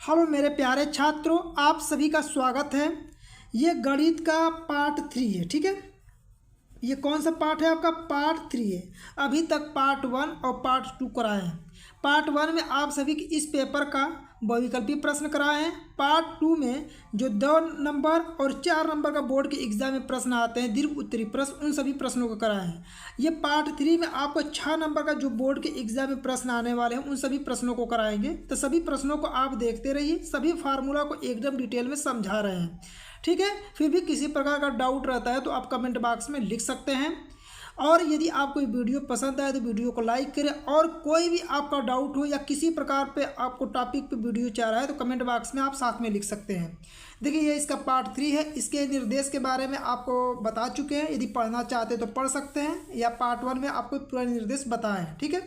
Hello मेरे प्यारे छात्रों, आप सभी का स्वागत है। ये गणित का पार्ट 3 है। ठीक है, ये कौन सा पार्ट है? आपका पार्ट 3 है। अभी तक पार्ट 1 और पार्ट 2 कराए हैं। पार्ट 1 में आप सभी की इस पेपर का बहुविकल्पी प्रश्न कराए हैं। पार्ट 2 में जो 2 नंबर और 4 नंबर का बोर्ड के एग्जाम में प्रश्न आते हैं, दीर्घ उत्तरी प्रश्न, उन सभी प्रश्नों को कराए हैं। ये पार्ट 3 में आपको 6 नंबर का जो बोर्ड के एग्जाम में प्रश्न आने वाले हैं, उन सभी प्रश्नों को कराएंगे। तो सभी प्रश्नों को आप देखते रहिए, सभी फार्मूला को एकदम डिटेल में समझा रहे हैं। ठीक है, फिर भी किसी प्रकार का डाउट रहता है तो आप कमेंट बॉक्स में लिख सकते हैं। और यदि आपको ये वीडियो पसंद आए तो वीडियो को लाइक करें। और कोई भी आपका डाउट हो या किसी प्रकार पे आपको टॉपिक पे वीडियो चाह रहा है तो कमेंट बॉक्स में आप साथ में लिख सकते हैं। देखिए, ये इसका पार्ट 3 है। इसके निर्देश के बारे में आपको बता चुके हैं। यदि पढ़ना चाहते तो पढ़ सकते हैं, या पार्ट 1 में आपको पूरा निर्देश बताए हैं। ठीक है,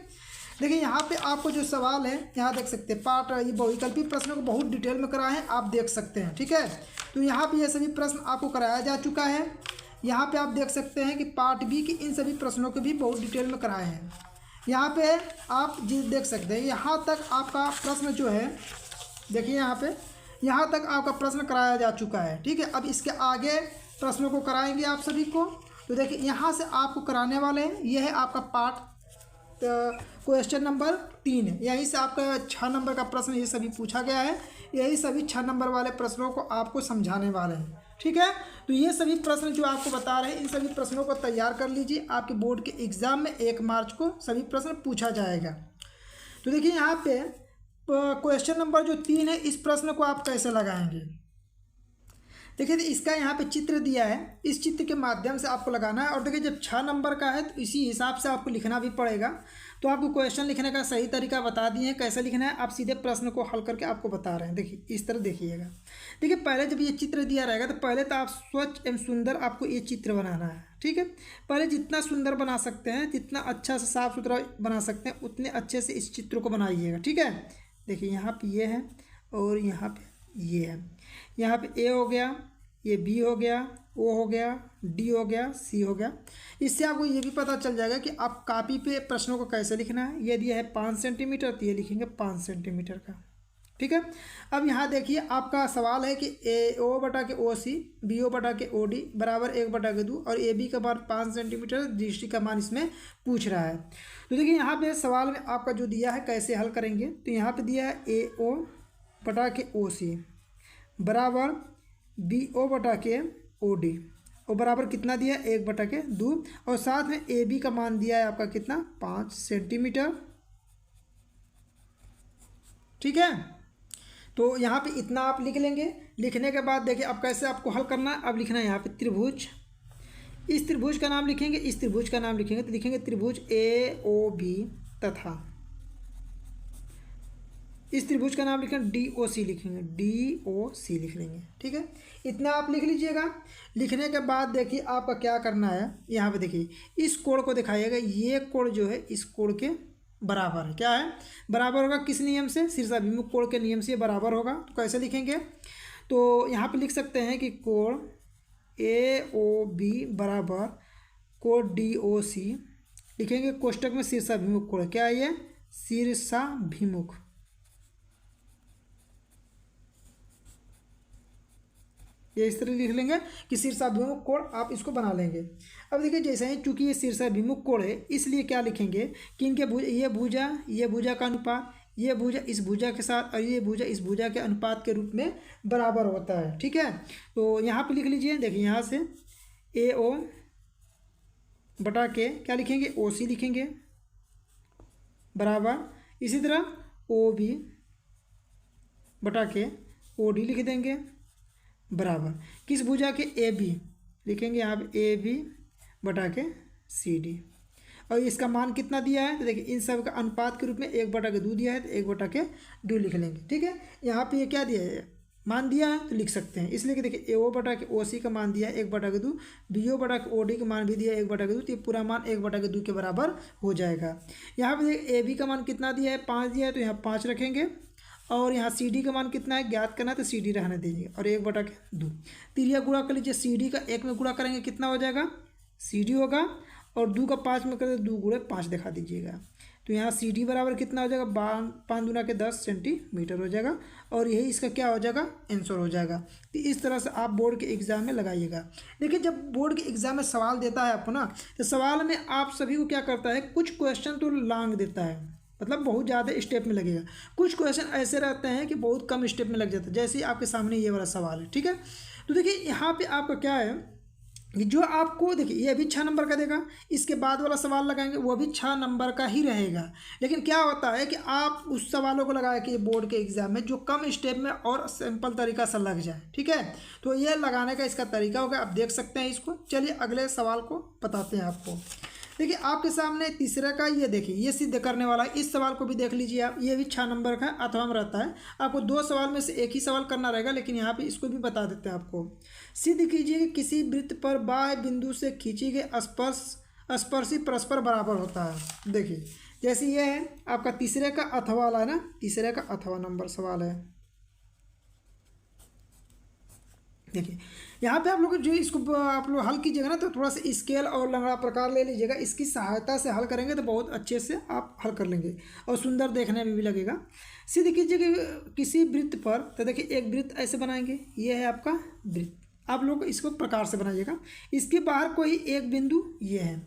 देखिए यहाँ पे आपको जो सवाल है यहाँ देख सकते हैं। ये बहुविकल्पी प्रश्नों को बहुत डिटेल में कराए हैं, आप देख सकते हैं। ठीक है, तो यहाँ पे ये सभी प्रश्न आपको कराया जा चुका है। यहाँ पे आप देख सकते हैं कि पार्ट बी के इन सभी प्रश्नों को भी बहुत डिटेल में कराए हैं। यहाँ पे आप जी देख सकते हैं, यहाँ तक आपका प्रश्न जो है, देखिए यहाँ तक आपका प्रश्न कराया जा चुका है। ठीक है, अब इसके आगे प्रश्नों को कराएंगे आप सभी को। तो देखिए यहाँ से आपको कराने वाले हैं, यह है आपका पार्ट क्वेश्चन नंबर 3 है। यहीं से आपका 6 नंबर का प्रश्न ये सभी पूछा गया है। यही सभी 6 नंबर वाले प्रश्नों को आपको समझाने वाले हैं। ठीक है, तो ये सभी प्रश्न जो आपको बता रहे हैं, इन सभी प्रश्नों को तैयार कर लीजिए। आपके बोर्ड के एग्जाम में 1 मार्च को सभी प्रश्न पूछा जाएगा। तो देखिए यहाँ पे क्वेश्चन नंबर जो 3 है, इस प्रश्न को आप कैसे लगाएंगे? देखिए, इसका यहाँ पे चित्र दिया है, इस चित्र के माध्यम से आपको लगाना है। और देखिए, जब 6 नंबर का है तो इसी हिसाब से आपको लिखना भी पड़ेगा। तो आपको क्वेश्चन लिखने का सही तरीका बता दिए हैं, कैसे लिखना है। आप सीधे प्रश्न को हल करके आपको बता रहे हैं। देखिए, इस तरह देखिएगा। देखिए, पहले जब ये चित्र दिया रहेगा तो पहले तो आप स्वच्छ एवं सुंदर आपको ये चित्र बनाना है। ठीक है, पहले जितना सुंदर बना सकते हैं, जितना अच्छा से साफ सुथरा बना सकते हैं, उतने अच्छे से इस चित्र को बनाइएगा। ठीक है, देखिए यहाँ पे ये है और यहाँ पे ये है। यहाँ पे ए हो गया, ये बी हो गया, ओ हो गया, डी हो गया, सी हो गया। इससे आपको ये भी पता चल जाएगा कि आप कॉपी पे प्रश्नों को कैसे लिखना है। ये दिया है 5 सेंटीमीटर, तो ये लिखेंगे 5 सेंटीमीटर का। ठीक है, अब यहाँ देखिए आपका सवाल है कि ए ओ बटा के ओ सी, बी ओ बटा के ओ डी बराबर 1 बटा के 2 और ए बी का मान 5 सेंटीमीटर, डी सी का मान इसमें पूछ रहा है। तो देखिए यहाँ पे सवाल में आपका जो दिया है कैसे हल करेंगे, तो यहाँ पे दिया है ए ओ बटा के ओ सी बराबर बी ओ बटा के ओ डी, और बराबर कितना दिया है 1 बटा के 2, और साथ में ए बी का मान दिया है आपका कितना 5 सेंटीमीटर। ठीक है, तो यहाँ पे इतना आप लिख लेंगे। लिखने के बाद देखिए अब कैसे आपको हल करना है। अब लिखना है यहाँ पे त्रिभुज, इस त्रिभुज का नाम लिखेंगे, इस त्रिभुज का नाम लिखेंगे। तो लिखेंगे त्रिभुज ए ओ बी तथा इस त्रिभुज का नाम लिखेंगे डी ओ सी, लिखेंगे डी ओ सी लिख लेंगे। ठीक है, इतना आप लिख लीजिएगा। लिखने के बाद देखिए आपका क्या करना है। यहाँ पे देखिए इस कोण को दिखाइएगा, ये कोण जो है इस कोण के बराबर है। क्या है? बराबर होगा किस नियम से? शीर्षाभिमुख कोण के नियम से ये बराबर होगा। तो कैसे लिखेंगे? तो यहाँ पे लिख सकते हैं कि कोण ए ओ बी बराबर कोण डी ओ सी, लिखेंगे कोष्टक में शीर्षाभिमुख कोण। क्या है ये? शीर्षाभिमुख। ये इस तरह लिख लेंगे कि शीर्षाभिमुख कोण, आप इसको बना लेंगे। अब देखिए जैसे ही चूंकि ये शीर्षाभिमुख कोण है, इसलिए क्या लिखेंगे कि इनके ये भुजा का अनुपात ये भुजा इस भुजा के साथ और ये भुजा इस भुजा के अनुपात के रूप में बराबर होता है। ठीक है, तो यहाँ पे लिख लीजिए। देखिए यहाँ से ए ओ बटा के क्या लिखेंगे? ओ सी लिखेंगे बराबर, इसी तरह ओ बी बटा के ओ डी लिख देंगे बराबर किस भुजा के? ए बी लिखेंगे यहाँ पे ए बी बटा के सी डी। और इसका मान कितना दिया है? तो देखिए इन सब का अनुपात के रूप में 1 बटा के 2 दिया है, तो 1 बटा के 2 लिख लेंगे। ठीक है, यहाँ पे ये क्या दिया है? मान दिया है, तो लिख सकते हैं। इसलिए कि देखिए ए ओ बटा के ओ सी का मान दिया है 1 बटा के 2, बी ओ बटा के ओ डी का मान भी दिया है 1 बटा के 2, तो ये पूरा मान 1 बटा के 2 के बराबर हो जाएगा। यहाँ पे देखिए ए बी का मान कितना दिया है? 5 दिया है, तो यहाँ 5 रखेंगे। और यहाँ सी डी का मान कितना है ज्ञात करना है, तो सी डी रहने दीजिए और 1 बटा के 2। तिरिया गुणा कर लीजिए, सी डी का 1 में गुणा करेंगे कितना हो जाएगा? सी डी होगा, और 2 का 5 में कर 2 गुणे 5 दिखा दीजिएगा। तो यहाँ सी डी बराबर कितना हो जाएगा, 5×10 सेंटीमीटर हो जाएगा, और यही इसका क्या हो जाएगा, आंसर हो जाएगा। तो इस तरह से आप बोर्ड के एग्ज़ाम में लगाइएगा। देखिए जब बोर्ड के एग्ज़ाम में सवाल देता है आपको ना, तो सवाल में आप सभी को क्या करता है, कुछ क्वेश्चन तो लॉन्ग देता है, मतलब बहुत ज़्यादा स्टेप में लगेगा। कुछ क्वेश्चन ऐसे रहते हैं कि बहुत कम स्टेप में लग जाता है, जैसे आपके सामने ये वाला सवाल है, ठीक है। तो देखिए यहाँ पे आपका क्या है, जो आपको देखिए ये भी 6 नंबर का देगा, इसके बाद वाला सवाल लगाएंगे वो भी 6 नंबर का ही रहेगा। लेकिन क्या होता है कि आप उस सवालों को लगाए कि बोर्ड के एग्जाम में जो कम स्टेप में और सिंपल तरीका से लग जाए, ठीक है। तो ये लगाने का इसका तरीका होगा, आप देख सकते हैं इसको। चलिए अगले सवाल को बताते हैं आपको। देखिए आपके सामने तीसरे का ये देखिए, ये सिद्ध करने वाला, इस सवाल को भी देख लीजिए आप। ये भी 6 नंबर का अथवा में रहता है, आपको 2 सवाल में से एक ही सवाल करना रहेगा, लेकिन यहाँ पे इसको भी बता देते हैं आपको। सिद्ध कीजिए कि किसी वृत्त पर बाह्य बिंदु से खींची गई स्पर्शी परस्पर बराबर होता है। देखिए जैसे ये है आपका तीसरे का अथवा वाला है ना, तीसरे का अथवा नंबर सवाल है। देखिए यहाँ पे आप लोग जो इसको आप लोग हल कीजिएगा ना, तो थोड़ा सा स्केल और लंगड़ा प्रकार ले लीजिएगा, इसकी सहायता से हल करेंगे तो बहुत अच्छे से आप हल कर लेंगे और सुंदर देखने में भी लगेगा। सिद्ध कीजिए कि किसी वृत्त पर, तो देखिए एक वृत्त ऐसे बनाएंगे, ये है आपका वृत्त, आप लोग इसको प्रकार से बनाइएगा। इसके बाहर कोई एक बिंदु ये है,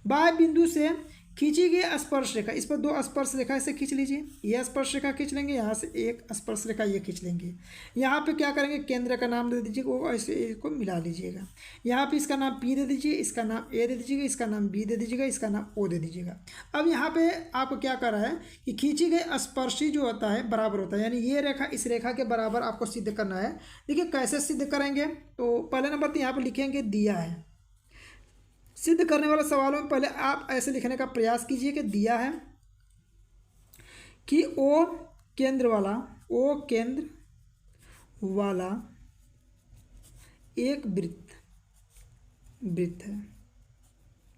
बाह्य बिंदु से खींची गई स्पर्श रेखा, इस पर 2 स्पर्श रेखा इसे खींच लीजिए, यह स्पर्श रेखा खींच लेंगे, यहाँ से एक स्पर्श रेखा ये खींच लेंगे। यहाँ पे क्या करेंगे, केंद्र का नाम दे दीजिएगा, वो ऐसे इसको मिला लीजिएगा। यहाँ पे इसका नाम पी दे दीजिए, इसका नाम ए दे दीजिएगा, इसका नाम बी दे दीजिएगा, इसका नाम ओ दे दीजिएगा। अब यहाँ पे आपको क्या कर रहा है कि खींची गई स्पर्शी जो होता है बराबर होता है, यानी ये रेखा इस रेखा के बराबर आपको सिद्ध करना है। देखिए कैसे सिद्ध करेंगे, तो पहले नंबर तो यहाँ पर लिखेंगे दिया है। सिद्ध करने वाले सवालों में पहले आप ऐसे लिखने का प्रयास कीजिए कि दिया है कि ओ केंद्र वाला एक वृत्त है,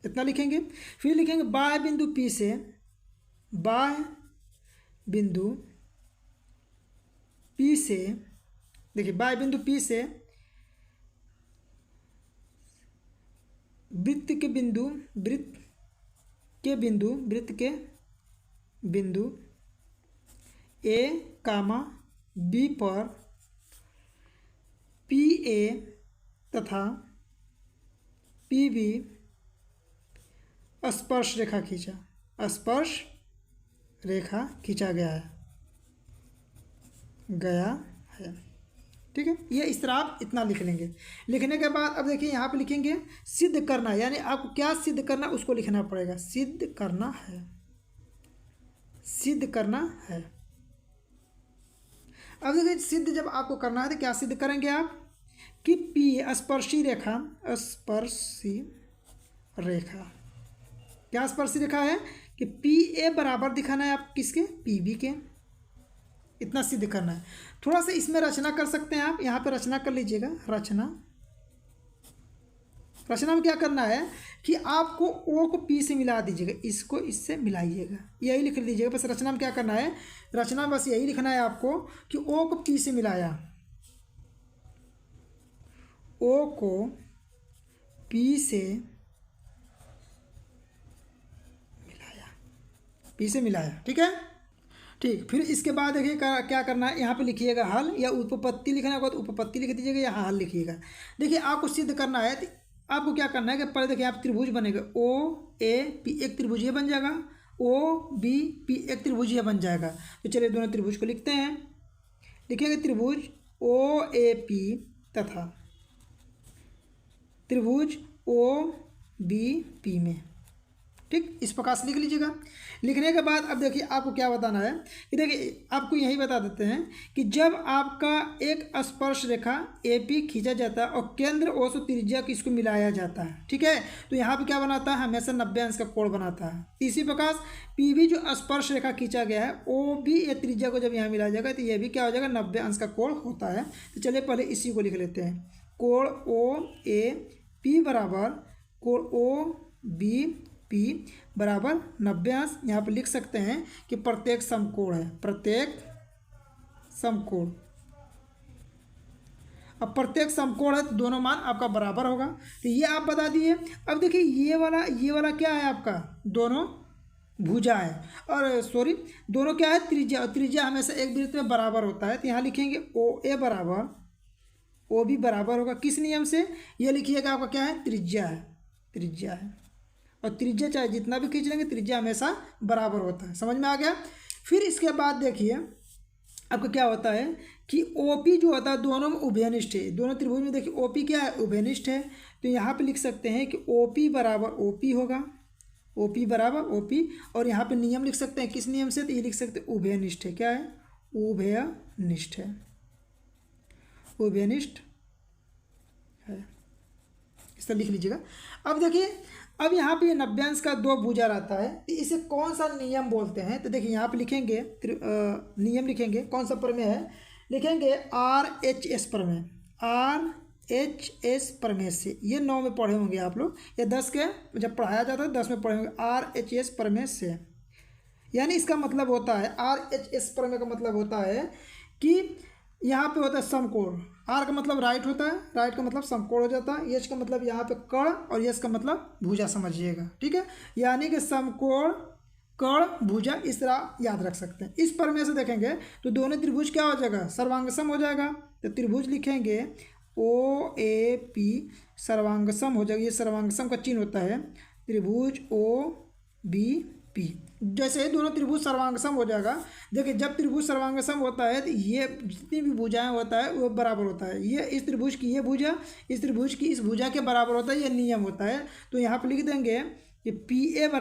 इतना लिखेंगे। फिर लिखेंगे बाह्य बिंदु P से, देखिए बाह्य बिंदु P से वृत्त के बिंदु A, B पर PA तथा PB स्पर्श रेखा खींचा गया है, ठीक है। ये इस तरह आप इतना लिख लेंगे। लिखने के बाद अब देखिए यहाँ पे लिखेंगे सिद्ध करना, यानी आपको क्या सिद्ध करना उसको लिखना पड़ेगा। सिद्ध करना है। अब देखिए सिद्ध जब आपको करना है तो क्या सिद्ध करेंगे आप कि P स्पर्शी क्या स्पर्शी रेखा है कि PA बराबर दिखाना है आप किसके, PB के, इतना सिद्ध करना है। थोड़ा सा इसमें रचना कर सकते हैं आप, यहाँ पे रचना कर लीजिएगा। रचना में क्या करना है कि आपको O को P से मिला दीजिएगा, इसको इससे मिलाइएगा, यही लिख लीजिएगा। बस रचना में क्या करना है, रचना में बस यही लिखना है आपको कि O को P से मिलाया, O को P से मिलाया, ठीक है। ठीक, फिर इसके बाद देखिए क्या करना है, यहाँ पे लिखिएगा हल, या उपपत्ति लिखना होगा तो उपपत्ति लिख दीजिएगा, यहाँ हल लिखिएगा। देखिए आपको सिद्ध करना है तो आपको क्या करना है कि पहले देखिए आप त्रिभुज बनेगा, OAP एक त्रिभुज ये बन जाएगा, OBP एक त्रिभुज ये बन जाएगा। तो चलिए दोनों त्रिभुज को लिखते हैं। लिखेंगे त्रिभुज OAP तथा त्रिभुज OBP में, ठीक, इस प्रकार से लिख लीजिएगा। लिखने के बाद अब देखिए आपको क्या बताना है कि देखिए आपको यही बता देते हैं कि जब आपका एक स्पर्श रेखा AP खींचा जाता है और केंद्र O से त्रिज्या की इसको मिलाया जाता है, ठीक है, तो यहाँ पे क्या बनाता है, हमेशा 90 अंश का कोण बनाता है। इसी प्रकार PB जो स्पर्श रेखा खींचा गया है OB या त्रिज्या को जब यहाँ मिलाया जाएगा तो यह भी क्या हो जाएगा, 90 अंश का कोण होता है। तो चलिए पहले इसी को लिख लेते हैं, कोण OAP बराबर कोण OBP बराबर 90 अंश। यहाँ पर लिख सकते हैं कि प्रत्येक समकोण है, अब प्रत्येक समकोण है तो दोनों मान आपका बराबर होगा, तो ये आप बता दिए। अब देखिए ये वाला क्या है आपका, दोनों भुजा है, और सॉरी दोनों क्या है, त्रिज्या, और त्रिज्या हमेशा एक वृत्त में बराबर होता है। तो यहाँ लिखेंगे ओ ए बराबर ओ बी बराबर होगा किस नियम से, ये लिखिएगा आपका क्या है, त्रिज्या है, त्रिज्या है। और त्रिज्या चाहे जितना भी खींच लेंगे त्रिज्या हमेशा बराबर होता है। समझ में आ गया। फिर इसके बाद देखिए आपका क्या होता है कि ओपी जो होता है दोनों में उभयनिष्ठ है। दोनों त्रिभुज में देखिए ओपी क्या है, उभयनिष्ठ है। तो यहाँ पे लिख सकते हैं कि ओपी बराबर ओपी होगा, ओपी बराबर ओपी। और यहाँ पे नियम लिख सकते हैं किस नियम से, तो ये लिख सकते हैं उभयनिष्ठ है। क्या है, उभयनिष्ठ है, उभयनिष्ठ है, इस तरह लिख लीजिएगा। अब देखिए अब यहाँ पे 90 अंश का दो भुजा रहता है, तो इसे कौन सा नियम बोलते हैं। तो देखिए यहाँ पे लिखेंगे नियम लिखेंगे, कौन सा प्रमेय है, लिखेंगे RHS प्रमेय, RHS प्रमेय से। ये 9 में पढ़े होंगे आप लोग, ये 10 के जब पढ़ाया जाता है 10 में पढ़े होंगे, RHS प्रमेय से। यानी इसका मतलब होता है, RHS प्रमेय का मतलब होता है कि यहाँ पे होता है समकोण। आर का मतलब राइट होता है, राइट का मतलब समकोण हो जाता है। एच का मतलब यहाँ पे कर्ण, और एस का मतलब भुजा समझिएगा, ठीक है। यानी कि समकोण कर्ण भुजा, इस तरह याद रख सकते हैं। इस प्रमेय से देखेंगे तो दोनों त्रिभुज क्या हो जाएगा, सर्वांगसम हो जाएगा। तो त्रिभुज लिखेंगे OAP सर्वांगसम हो जाएगा। ये सर्वांगसम का चिन्ह होता है, त्रिभुज OBP। जैसे ही दोनों त्रिभुज सर्वांगसम हो जाएगा, देखिए जब त्रिभुज सर्वांगसम होता है तो ये जितनी भी भुजाएं होता है वो बराबर होता है। ये इस त्रिभुज की ये भुजा इस त्रिभुज की इस भुजा के बराबर होता है, ये नियम होता है। तो यहाँ पे लिख देंगे कि PA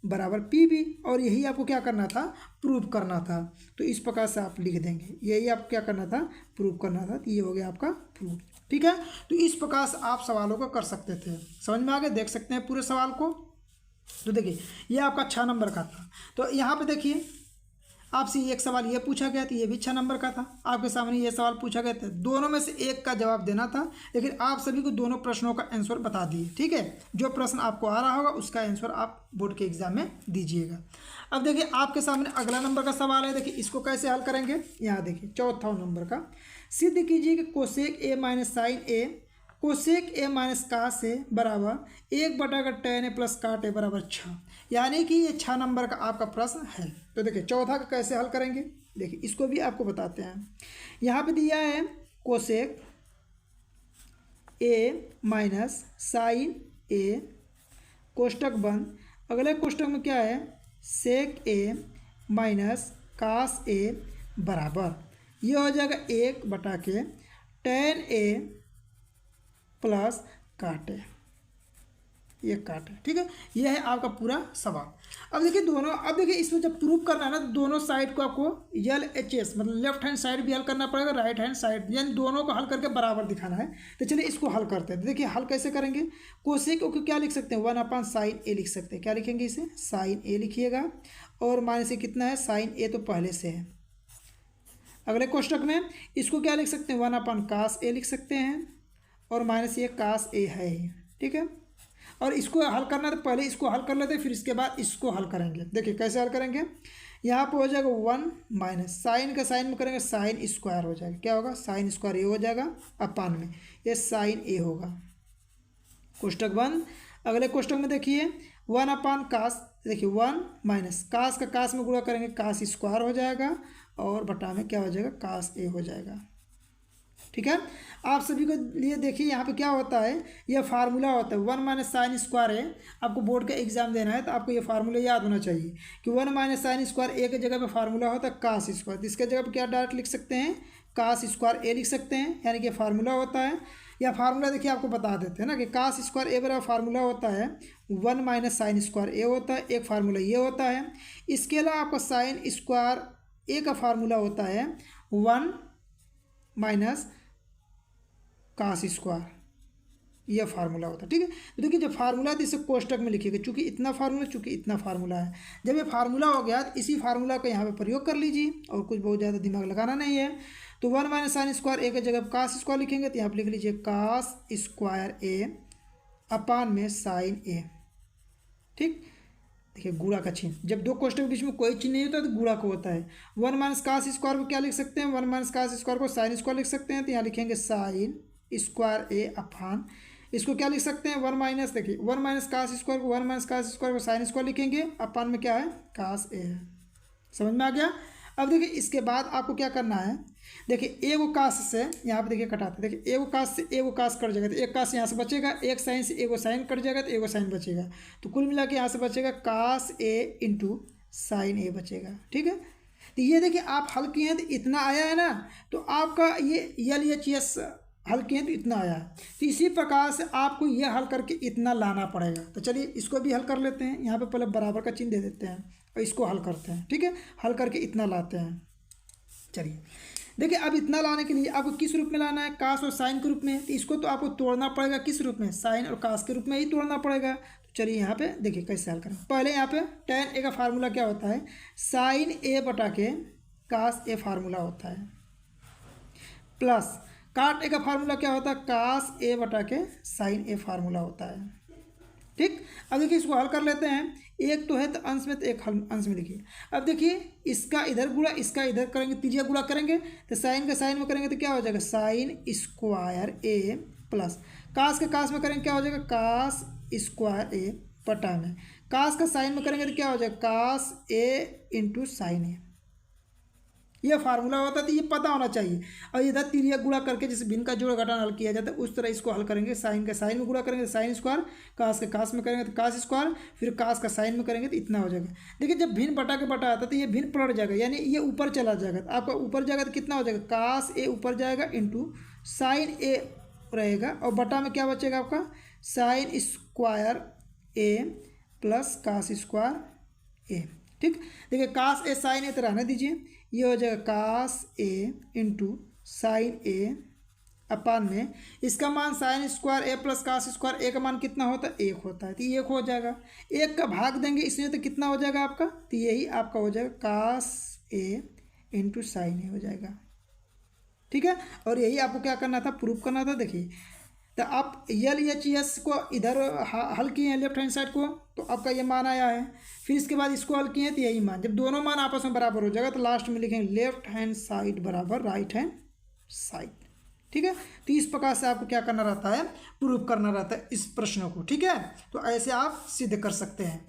बराबर PB, और यही आपको क्या करना था, प्रूव करना था। तो इस प्रकार से आप लिख देंगे, यही आपको क्या करना था, प्रूव करना था। तो ये हो गया आपका प्रूव, ठीक है। तो इस प्रकार से आप सवालों को कर सकते थे। समझ में आ गया, देख सकते हैं पूरे सवाल को। तो देखिए ये आपका 6 नंबर का था। तो यहाँ पे देखिए आपसे एक सवाल ये पूछा गया था, ये भी 6 नंबर का था। आपके सामने ये सवाल पूछा गया था, दोनों में से एक का जवाब देना था, लेकिन आप सभी को दोनों प्रश्नों का आंसर बता दिए, ठीक है। जो प्रश्न आपको आ रहा होगा उसका आंसर आप बोर्ड के एग्जाम में दीजिएगा। अब देखिए आपके सामने अगला नंबर का सवाल है। देखिए इसको कैसे हल करेंगे, यहाँ देखिए 4था नंबर का। सिद्ध कीजिए कि cosec A minus sine A cosec A minus cos A बराबर 1/tan A प्लस काट A बराबर 6। यानी कि ये 6 नंबर का आपका प्रश्न है। तो देखिए चौथा का कैसे हल करेंगे, देखिए इसको भी आपको बताते हैं। यहाँ पे दिया है cosec A minus sine A कोष्टक बंद, अगले कोष्टक में क्या है, sec A minus cos A बराबर, ये हो जाएगा 1/tan A प्लस काटे, ये काटे, ठीक है। ये है आपका पूरा सवाल। अब देखिए दोनों, अब देखिए इसमें जब प्रूफ करना है ना, तो दोनों साइड को आपको LHS मतलब लेफ्ट हैंड साइड भी हल करना पड़ेगा, राइट हैंड साइड, यानी दोनों को हल करके बराबर दिखाना है। तो चलिए इसको हल करते हैं। देखिए हल कैसे करेंगे, कोसेक को क्या लिख सकते हैं, 1/sin A लिख सकते हैं। क्या लिखेंगे इसे, sin A लिखिएगा, और माइनस कितना है, sin A तो पहले से है। अगले कोष्टक में इसको क्या लिख सकते हैं, 1/cos A लिख सकते हैं, और माइनस ये कास A है, ठीक है। और इसको हल करना तो पहले इसको हल कर लेते हैं, फिर इसके बाद इसको हल करेंगे। देखिए कैसे हल करेंगे, यहाँ पे हो जाएगा 1 माइनस साइन का साइन में करेंगे साइन स्क्वायर हो जाएगा, क्या होगा, साइन स्क्वायर A हो जाएगा अपान में, ये साइन A होगा, कोष्टक बंद। अगले कोष्टक में देखिए 1/cos, देखिए 1 माइनस कास का कास में गुणा करेंगे कास स्क्वायर हो जाएगा, और बटा में क्या हो जाएगा, कास A हो जाएगा, ठीक है। आप सभी को लिए देखिए यहाँ पे क्या होता है, यह फार्मूला होता है 1 माइनस साइन स्क्वायर है। आपको बोर्ड का एग्जाम देना है तो आपको ये फार्मूला याद होना चाहिए कि 1 माइनस साइन स्क्वायर A की जगह पे फार्मूला होता है कास स्क्वायर, तो इसके जगह पे क्या डायरेक्ट लिख सकते हैं, कास स्क्वायर A लिख सकते हैं, यानी कि फार्मूला होता है। या फार्मूला देखिए आपको बता देते हैं ना कि कास स्क्वायर A बराबर फार्मूला होता है 1 माइनस साइन स्क्वायर A होता है, एक फार्मूला ये होता है। इसके अलावा आपका साइन स्क्वायर A का फार्मूला होता है 1 माइनस कास स्क्वायर, यह फार्मूला होता है, ठीक है। तो देखिए जब फार्मूला तो इसे कोष्टक में लिखिएगा, चूंकि इतना फार्मूला है। जब ये फार्मूला हो गया तो इसी फार्मूला का यहाँ पे प्रयोग कर लीजिए, और कुछ बहुत ज़्यादा दिमाग लगाना नहीं है। तो 1 माइनस साइन स्क्वायर A की जगह कास स्क्वायर लिखेंगे, तो यहाँ पर लिख लीजिए कास स्क्वायर A अपान में साइन A, ठीक। देखिए गुणा का चिन्ह, जब दो कोष्टक के बीच में कोई चिन्ह नहीं होता तो गुणा को होता है। 1 माइनस कास स्क्वायर को क्या लिख सकते हैं, 1 माइनस कास स्क्वायर को साइन स्क्वायर लिख सकते हैं, तो यहाँ लिखेंगे साइन स्क्वायर A अपान इसको क्या लिख सकते हैं, 1 माइनस, देखिए 1 माइनस कास स्क्वायर को 1 माइनस कास स्क्वायर को साइन स्क्वायर लिखेंगे, अपान में क्या है कास ए है। समझ में आ गया। अब देखिए इसके बाद आपको क्या करना है, देखिए ए को कास से यहाँ पे देखिए कटाते, देखिए ए को कास से ए को कास कट जाएगा, तो एक कास यहाँ से बचेगा, एक साइन से ए को साइन कट जाएगा, तो ए को साइन बचेगा, तो कुल मिला के यहाँ से बचेगा कास ए इंटू साइन ए बचेगा। ठीक है, तो ये देखिए आप हल किए हैं तो इतना आया है ना, तो आपका ये LHS हल किए हैं तो इतना आया है। तो इसी प्रकार से आपको ये हल करके इतना लाना पड़ेगा। तो चलिए इसको भी हल कर लेते हैं, यहाँ पे पहले बराबर का चिन्ह दे देते हैं और इसको हल करते हैं। ठीक है, हल करके इतना लाते हैं। चलिए देखिए अब इतना लाने के लिए आपको किस रूप में लाना है, कास और साइन के रूप में, तो इसको तो आपको तोड़ना पड़ेगा किस रूप में, साइन और कास के रूप में ही तोड़ना पड़ेगा। तो चलिए यहाँ पे देखिए कैसे हल करें। पहले यहाँ पे tan a का फार्मूला क्या होता है, साइन ए बटा के कास ए फार्मूला होता है, प्लस काट ए का फार्मूला क्या होता है, कास ए बटा के साइन ए फार्मूला होता है। ठीक, अब देखिए इसको हल कर लेते हैं, एक तो है तो अंश में, तो एक अंश में लिखिए। अब देखिए इसका इधर गुणा इसका इधर करेंगे, त्रिज्या गुणा करेंगे, तो साइन का साइन में करेंगे तो क्या हो जाएगा साइन स्क्वायर ए, प्लस कास के कास में करेंगे क्या हो जाएगा कास स्क्वायर ए बटा में कास का साइन में करेंगे तो क्या हो जाएगा कास ए इंटू साइन ए। ये फार्मूला होता है, तो ये पता होना चाहिए। और इधर तिरिया गुणा करके जैसे भिन्न का जोड़ घटाना हल किया जाता है उस तरह इसको हल करेंगे। साइन का साइन में गुणा करेंगे तो साइन स्क्वायर, कास के कास में करेंगे तो कास स्क्वायर, फिर कास का साइन में करेंगे तो इतना हो जाएगा। देखिए जब भिन्न बटा के बटा आता है तो ये भिन्न पलट जाएगा, यानी ये ऊपर चला जाएगा। तो आपका ऊपर जाएगा तो कितना हो जाएगा कास ए ऊपर जाएगा इंटू साइन ए रहेगा, और बटा में क्या बचेगा आपका साइन स्क्वायर ए प्लस कास स्क्वायर ए। ठीक, देखिए कास ए साइन ए तो रहने दीजिए, ये हो जाएगा कास ए इंटू साइन ए अपान में इसका मान साइन स्क्वायर ए प्लस कास स्क्वायर ए का मान कितना होता है 1 होता है, तो ये 1 हो जाएगा। 1 का भाग देंगे इसमें तो कितना हो जाएगा आपका, तो यही आपका हो जाएगा कास ए इंटू साइन ए हो जाएगा। ठीक है, और यही आपको क्या करना था, प्रूफ करना था। देखिए तो आप LHS को इधर हल किए हैं लेफ्ट हैंड साइड को, तो आपका ये मान आया है। फिर इसके बाद इसको हल किए हैं तो यही मान, जब दोनों मान आपस में बराबर हो जाएगा तो लास्ट में लिखेंगे लेफ्ट हैंड साइड बराबर राइट हैंड साइड। ठीक है, तो इस प्रकार से आपको क्या करना रहता है, प्रूफ करना रहता है इस प्रश्न को। ठीक है, तो ऐसे आप सिद्ध कर सकते हैं।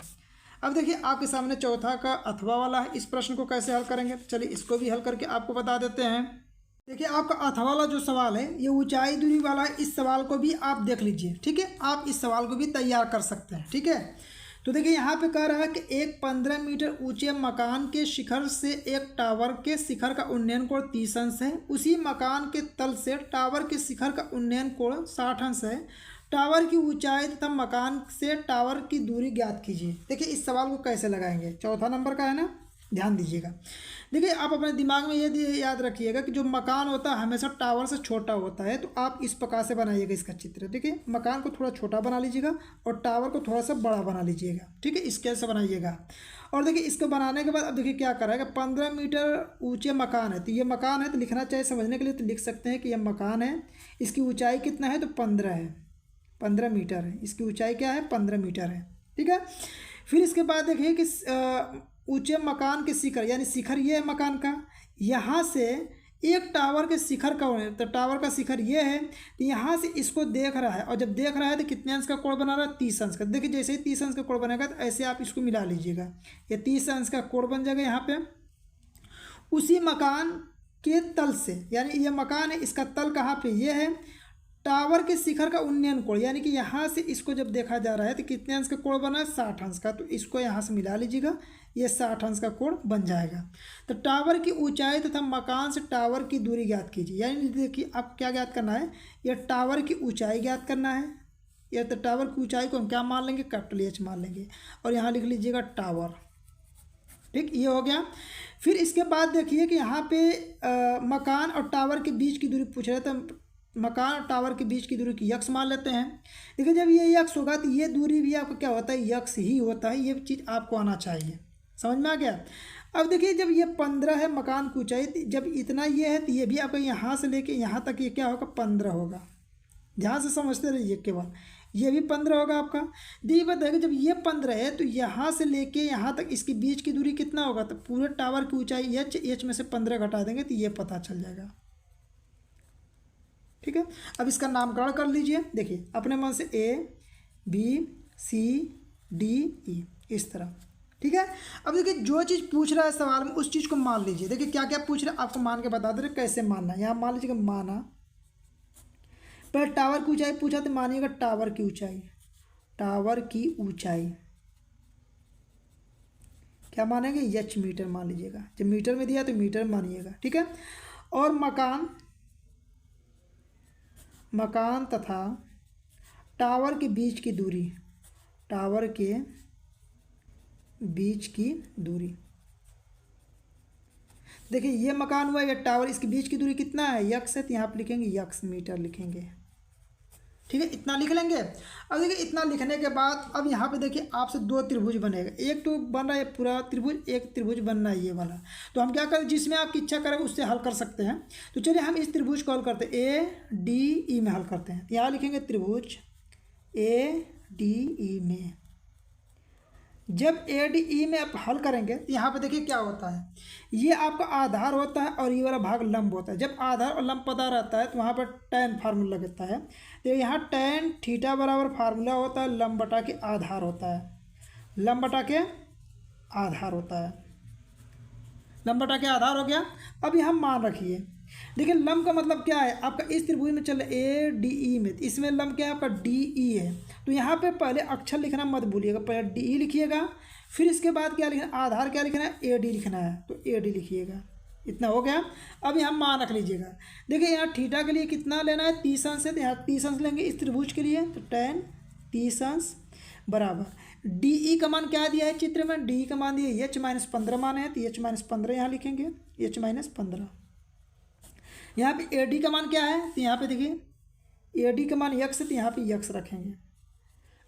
अब देखिए आपके सामने चौथा का अथवा वाला है, इस प्रश्न को कैसे हल करेंगे, चलिए इसको भी हल करके आपको बता देते हैं। देखिए आपका अथवा वाला जो सवाल है ये ऊंचाई दूरी वाला है, इस सवाल को भी आप देख लीजिए। ठीक है, आप इस सवाल को भी तैयार कर सकते हैं। ठीक है, तो देखिए यहाँ पे कह रहा है कि एक 15 मीटर ऊंचे मकान के शिखर से एक टावर के शिखर का उन्नयन कोण 30 अंश है, उसी मकान के तल से टावर के शिखर का उन्नयन कोण 60 अंश है। टावर की ऊंचाई तथा मकान से टावर की दूरी ज्ञात कीजिए। देखिए इस सवाल को कैसे लगाएंगे, चौथा नंबर का है ना, ध्यान दीजिएगा। देखिए आप अपने दिमाग में ये याद रखिएगा कि जो मकान होता है हमेशा टावर से छोटा होता है, तो आप इस प्रकार से बनाइएगा इसका चित्र। देखिए मकान को थोड़ा छोटा बना लीजिएगा और टावर को थोड़ा सा बड़ा बना लीजिएगा। ठीक है, इस कैसे बनाइएगा। और देखिए इसको बनाने के बाद अब देखिए क्या करेगा, 15 मीटर ऊंचे मकान है, तो ये मकान है तो लिखना चाहिए समझने के लिए, तो लिख सकते हैं कि यह मकान है, इसकी ऊँचाई कितना है तो 15 है, 15 मीटर है, इसकी ऊँचाई क्या है 15 मीटर है। ठीक है, फिर इसके बाद देखिए कि ऊंचे मकान के शिखर, यानी शिखर ये है मकान का, यहाँ से एक टावर के शिखर का, तो टावर का शिखर ये है, तो यहाँ से इसको देख रहा है, और जब देख रहा है तो कितने अंश का कोण बना रहा है 30 अंश का। देखिए जैसे ही 30 अंश का कोण बनेगा तो ऐसे आप इसको मिला लीजिएगा, ये 30 अंश का कोण बन जाएगा यहाँ पे। उसी मकान के तल से, यानी ये मकान है इसका तल कहाँ पे ये है, टावर के शिखर का उन्नयन कोण, यानी कि यहाँ से इसको जब देखा जा रहा है तो कितने अंश का कोण बना है 60 अंश का, तो इसको यहाँ से मिला लीजिएगा, ये 60 अंश का कोण बन जाएगा। तो टावर की ऊंचाई तथा मकान से टावर की दूरी ज्ञात कीजिए, यानी देखिए आप क्या ज्ञात करना है, यह टावर की ऊंचाई ज्ञात करना है। या तो टावर की ऊंचाई को हम क्या मान लेंगे, कैपिटल H मान लेंगे, और यहाँ लिख लीजिएगा टावर। ठीक, ये हो गया। फिर इसके बाद देखिए कि यहाँ पे मकान और टावर के बीच की दूरी पूछ रहे थे, तो मकान और टावर के बीच की दूरी की यक्स मान लेते हैं। देखिए जब ये यक्स होगा तो ये दूरी भी आपका क्या होता है, यक्स ही होता है। ये चीज़ आपको आना चाहिए, समझ में आ गया। अब देखिए जब ये 15 है मकान की ऊंचाई, जब इतना ये है तो ये भी आपका यहाँ से लेके यहाँ तक ये क्या होगा 15 होगा। ध्यान से समझते रहिए केवल, ये भी 15 होगा आपका। देखिए बताइए जब ये 15 है तो यहाँ से लेके यहाँ तक इसके बीच की दूरी कितना होगा, तो पूरे टावर की ऊंचाई H में से 15 घटा देंगे तो ये पता चल जाएगा। ठीक है। अब इसका नामकरण कर लीजिए, देखिए अपने मन से A B C D E इस तरह, ठीक है। अब देखिए जो चीज़ पूछ रहा है सवाल में उस चीज़ को मान लीजिए। देखिए क्या क्या पूछ रहा है आपको मान के बता दे रहे कैसे मानना है। यहाँ मान लीजिएगा माना, पहले टावर की ऊंचाई पूछा तो मानिएगा टावर की ऊंचाई, टावर की ऊंचाई क्या मानेंगे एच मीटर मान लीजिएगा, जब मीटर में दिया तो मीटर मानिएगा, ठीक है। और मकान तथा टावर के बीच की दूरी, टावर के बीच की दूरी, देखिए ये मकान हुआ या टावर, इसके बीच की दूरी कितना है यक्स है, तो यहाँ पे लिखेंगे यक्स मीटर लिखेंगे, ठीक है। इतना लिख लेंगे। अब देखिए इतना लिखने के बाद अब यहाँ पे देखिए आपसे दो त्रिभुज बनेगा, एक तो बन रहा है पूरा त्रिभुज, एक त्रिभुज बनना है ये वाला। तो हम क्या करें जिसमें आपकी इच्छा करें उससे हल कर सकते हैं। तो चलिए हम इस त्रिभुज को हल करते हैं, ए डी ई में हल करते हैं। यहाँ लिखेंगे त्रिभुज ए डी ई में। जब ए डी ई में आप हल करेंगे तो यहाँ पे देखिए क्या होता है, ये आपका आधार होता है और ये वाला भाग लंब होता है। जब आधार और लंब पता रहता है तो वहाँ पर tan फार्मूला लगता है। तो यहाँ tan थीटा बराबर फार्मूला होता है लंब बटा के आधार होता है, लंब बटा के आधार होता है, लंब बटा के आधार हो गया। अब यहाँ मान रखिए, देखिए लंब का मतलब क्या है आपका, इस त्रिभुज में चल ए डी ई में, इसमें लंब क्या है आपका डी ई है। तो यहाँ पे पहले अक्षर लिखना मत भूलिएगा, पहले डी ई लिखिएगा, फिर इसके बाद क्या लिखना आधार क्या लिखना है ए डी लिखना है, तो ए डी लिखिएगा। इतना हो गया। अब यहाँ मान रख लीजिएगा, देखिए यहाँ थीटा के लिए कितना लेना है 30 अंश है, तो यहाँ 30 अंश लेंगे इस त्रिभुज के लिए, तो tan 30 अंश बराबर डी ई का मान क्या दिया है चित्र में, डी ई का मान दिया एच माइनस 15 मान है, तो एच माइनस 15 यहाँ लिखेंगे, एच माइनस 15। यहाँ पे ए डी का मान क्या है, तो यहाँ पे देखिए ए डी का मान यक्स है, तो यहाँ पे यक्स रखेंगे।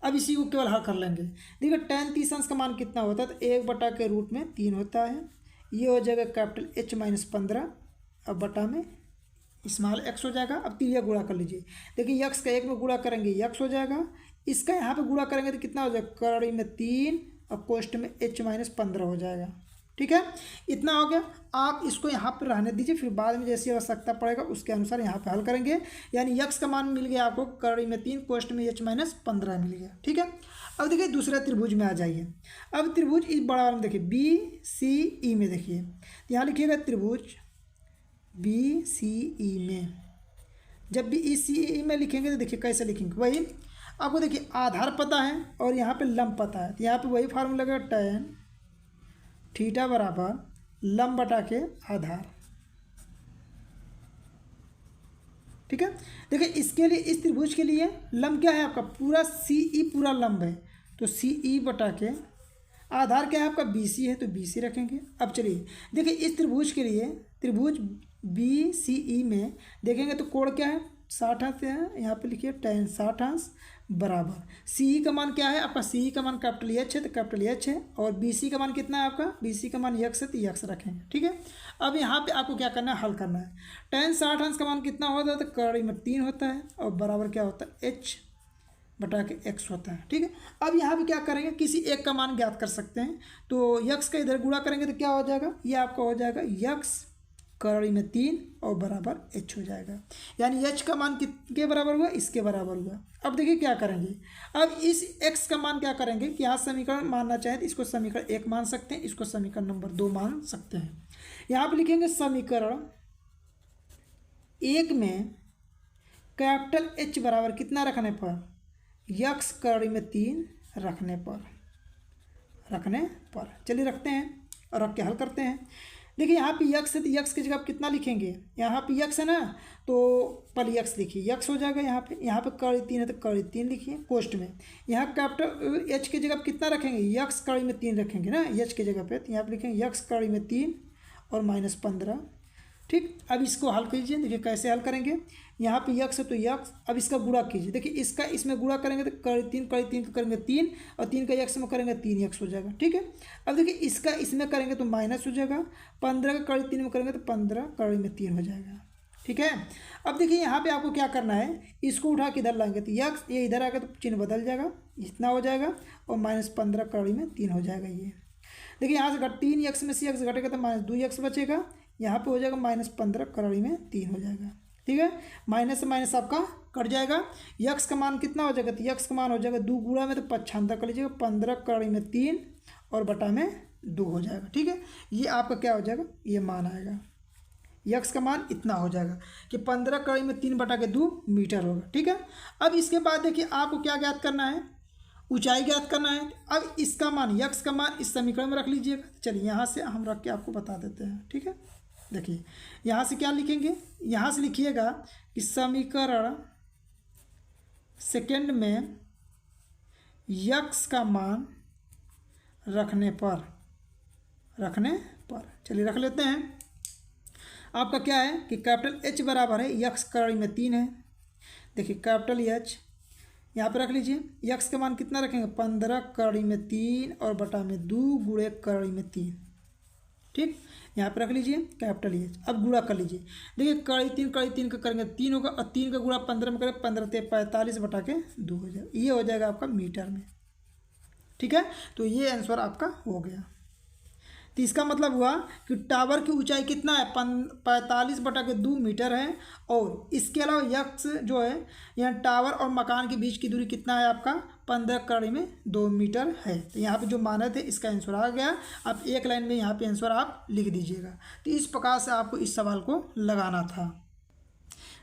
अब इसी को केवल हल कर लेंगे। देखिए tan 30 अंश का मान कितना होता है, तो 1 बटा के रूट में 3 होता है, ये हो जाएगा कैपिटल एच माइनस 15, अब बटा में स्मॉल एक्स हो जाएगा। अब तीन गुणा कर लीजिए, देखिए यक्स का 1 में गुणा करेंगे यक्स हो जाएगा, इसका यहाँ पे गुणा करेंगे तो कितना हो जाएगा कड़ी में 3 और कोष्ट में एच माइनस 15 हो जाएगा, ठीक है। इतना हो गया। आप इसको यहाँ पर रहने दीजिए, फिर बाद में जैसी आवश्यकता पड़ेगा उसके अनुसार यहाँ पे हल करेंगे। यानी यक्स का मान मिल गया आपको कड़ी में 3, कोष्ट में एच माइनस 15 मिल गया, ठीक है। अब देखिए दूसरे त्रिभुज में आ जाइए। अब त्रिभुज इस बड़ा वाला में देखिए बी सी ई में, देखिए यहाँ लिखिएगा त्रिभुज बी सी ई में। जब बी ई सी ई में लिखेंगे तो देखिए कैसे लिखेंगे, वही आपको देखिए आधार पता है और यहाँ पे लंब पता है, तो यहाँ पे वही फार्मूला लगेगा tan थीटा बराबर लंब बटा के आधार, ठीक है। देखिए इसके लिए इस त्रिभुज के लिए लंब क्या है आपका पूरा सी ई पूरा लंब है, तो सी ई बटा के आधार क्या है आपका बी सी है, तो बी सी रखेंगे। अब चलिए देखिए इस त्रिभुज के लिए त्रिभुज बी सी ई में देखेंगे तो कोण क्या है 60 अंश है, यहाँ पे लिखिए tan 60 अंश बराबर सी ई का मान क्या है आपका, सी ई का मान कैपिटल एच है, तो कैपिटल एच है, और बी सी का मान कितना है आपका, बी सी का मान यक्स है, तो यक्स रखेंगे, ठीक है। अब यहाँ पे आपको क्या करना है हल करना है। tan 60 अंश का मान कितना होता है, तो कड़ी में 3 होता है, और बराबर क्या होता है एच बटा के एक्स होता है, ठीक है। अब यहाँ पे क्या करेंगे किसी एक का मान ज्ञात कर सकते हैं, तो यक्स का इधर गुणा करेंगे तो क्या हो जाएगा, ये आपका हो जाएगा यक्स कड़ी में 3 और बराबर एच हो जाएगा। यानी एच का मान किसके बराबर हुआ, इसके बराबर हुआ। अब देखिए क्या करेंगे, अब इस एक्स का मान क्या करेंगे कि यहाँ समीकरण मानना चाहे तो इसको समीकरण 1 मान सकते हैं, इसको समीकरण नंबर 2 मान सकते हैं। यहाँ पे लिखेंगे समीकरण 1 में कैपिटल एच बराबर कितना रखने पर, यक्स कड़ी में 3 रखने पर चलिए रखते हैं और रख के हल करते हैं। देखिए यहाँ पे यक्स है तो यक्स की जगह आप कितना लिखेंगे, यहाँ पे यक्स है ना, तो पहले यक्स लिखिए, यक्स हो जाएगा। यहाँ पे कड़ी 3 है तो कड़ी 3 लिखिए कोष्ट में। यहाँ कैपिटल एच की जगह आप कितना रखेंगे, यक्स कड़ी में 3 रखेंगे ना एच की जगह पे, तो यहाँ पे लिखेंगे यक्स कड़ी में 3 और माइनस 15, ठीक। अब इसको हल कीजिए, देखिए कैसे हल करेंगे। यहाँ पे यक्स है तो यक्स, अब इसका गुणा कीजिए, देखिए इसका इसमें गुणा करेंगे तो कड़ी 3 को करेंगे 3 और 3 का यक्स में करेंगे 3 यक्स हो जाएगा, ठीक है। अब देखिए इसका इसमें करेंगे तो माइनस हो जाएगा, 15 का कड़ी 3 में करेंगे तो 15 कड़ी में 3 हो जाएगा, ठीक है। अब देखिए यहाँ पे आपको क्या करना है, इसको उठा के इधर लाएंगे तो यक्स, ये इधर आएगा तो चिन्ह बदल जाएगा, इतना हो जाएगा, और माइनस 15 कड़ी में 3 हो जाएगा। ये देखिए यहाँ से 3 यक्स में से यक्स घटेगा तो माइनस 2 यक्स बचेगा, यहाँ पे हो जाएगा माइनस 15 कड़ी में 3 हो जाएगा, ठीक है, माइनस से माइनस आपका कट जाएगा। यक्स का मान कितना हो जाएगा, तो यक्स का मान हो जाएगा 2 गुणा में तो 55 कर लीजिएगा, 15 कड़ी में 3 और बटा में 2 हो जाएगा। ठीक है, ये आपका क्या हो जाएगा, ये मान आएगा। यक्स का मान इतना हो जाएगा कि 15 कड़ी में 3 बटा के 2 मीटर होगा। ठीक है, अब इसके बाद देखिए आपको क्या ज्ञात करना है, ऊंचाई ज्ञात करना है। अब इसका मान, यक्स का मान इस समीकरण में रख लीजिएगा। चलिए यहाँ से हम रख के आपको बता देते हैं। ठीक है, देखिए यहाँ से क्या लिखेंगे, यहाँ से लिखिएगा कि समीकरण सेकंड में यक्स का मान रखने पर चलिए रख लेते हैं। आपका क्या है कि कैपिटल एच बराबर है यक्स कड़ी में 3 है। देखिए कैपिटल एच यहाँ पे रख लीजिए। यक्स का मान कितना रखेंगे, 15 कड़ी में 3 और बटा में 2 गुणे कड़ी में 3। ठीक, यहाँ पे रख लीजिए कैपिटल एच। अब गुणा कर लीजिए, देखिए कड़ी 3 का करेंगे 3 होगा और 3 का गुणा 15 में करें 15 ते 45 बटा के 2 हो जाएगा। ये हो जाएगा आपका मीटर में। ठीक है, तो ये आंसर आपका हो गया। तो इसका मतलब हुआ कि टावर की ऊंचाई कितना है, 45 बटा के 2 मीटर है। और इसके अलावा यक्स जो है यहाँ टावर और मकान के बीच की दूरी कितना है आपका, 15 कड़ी में 2 मीटर है। तो यहाँ पे जो माने थे इसका आंसर आ गया। आप एक लाइन में यहाँ पे आंसर आप लिख दीजिएगा। तो इस प्रकार से आपको इस सवाल को लगाना था।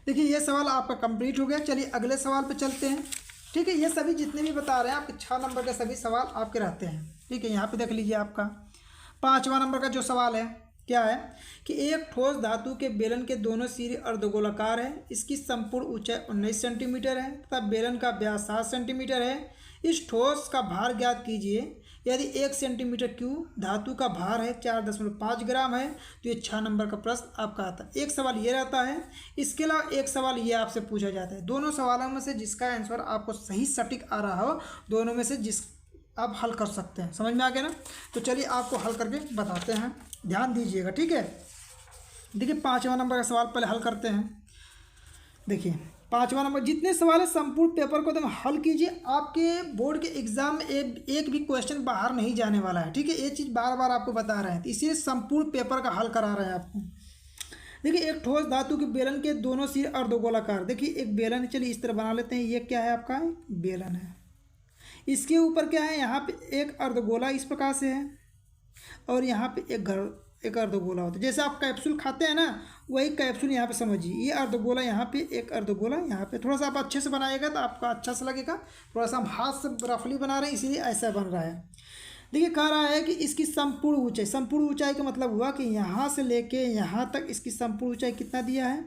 देखिए ये सवाल आपका कंप्लीट हो गया। चलिए अगले सवाल पर चलते हैं। ठीक है, ये सभी जितने भी बता रहे हैं आपके 6 नंबर के सभी सवाल आपके रहते हैं। ठीक है, यहाँ पर देख लीजिए आपका 5वां नंबर का जो सवाल है क्या है कि एक ठोस धातु के बेलन के दोनों सिरे अर्धगोलाकार है। इसकी संपूर्ण ऊंचाई 19 सेंटीमीटर है तथा बेलन का व्यास 7 सेंटीमीटर है। इस ठोस का भार ज्ञात कीजिए। यदि 1 सेंटीमीटर क्यूब धातु का भार है 4.5 ग्राम है तो ये 6 नंबर का प्रश्न आपका आता है। एक सवाल ये रहता है। इसके अलावा एक सवाल ये आपसे पूछा जाता है। दोनों सवालों में से जिसका आंसर आपको सही सटीक आ रहा हो, दोनों में से जिस आप हल कर सकते हैं। समझ में आ गया ना। तो चलिए आपको हल करके बताते हैं, ध्यान दीजिएगा। ठीक है, देखिए 5वां नंबर का सवाल पहले हल करते हैं। देखिए 5वां नंबर, जितने सवाल है संपूर्ण पेपर को एकदम हल कीजिए। आपके बोर्ड के एग्जाम में एक भी क्वेश्चन बाहर नहीं जाने वाला है। ठीक है, ये चीज़ बार बार आपको बता रहे हैं, तो इसीलिए संपूर्ण पेपर का हल करा रहे हैं आपको। देखिए एक ठोस धातु के बेलन के दोनों सिरे अर्धगोलाकार। देखिए एक बेलन, चलिए इस तरह बना लेते हैं। ये क्या है आपका, बेलन है। इसके ऊपर क्या है, यहाँ पे एक अर्धगोला इस प्रकार से है और यहाँ पे एक अर्धगोला होता है। जैसे आप कैप्सूल खाते हैं ना, वही कैप्सूल यहाँ पे समझिए। ये अर्धगोला यहाँ पे, एक अर्धगोला यहाँ पे। थोड़ा सा आप अच्छे से बनाएगा तो आपका अच्छा सा लगेगा। थोड़ा सा हम हाथ से रफली बना रहे हैं इसीलिए ऐसा बन रहा है। देखिए कह रहा है कि इसकी संपूर्ण ऊंचाई का मतलब हुआ कि यहाँ से लेके यहाँ तक इसकी संपूर्ण ऊंचाई कितना दिया है,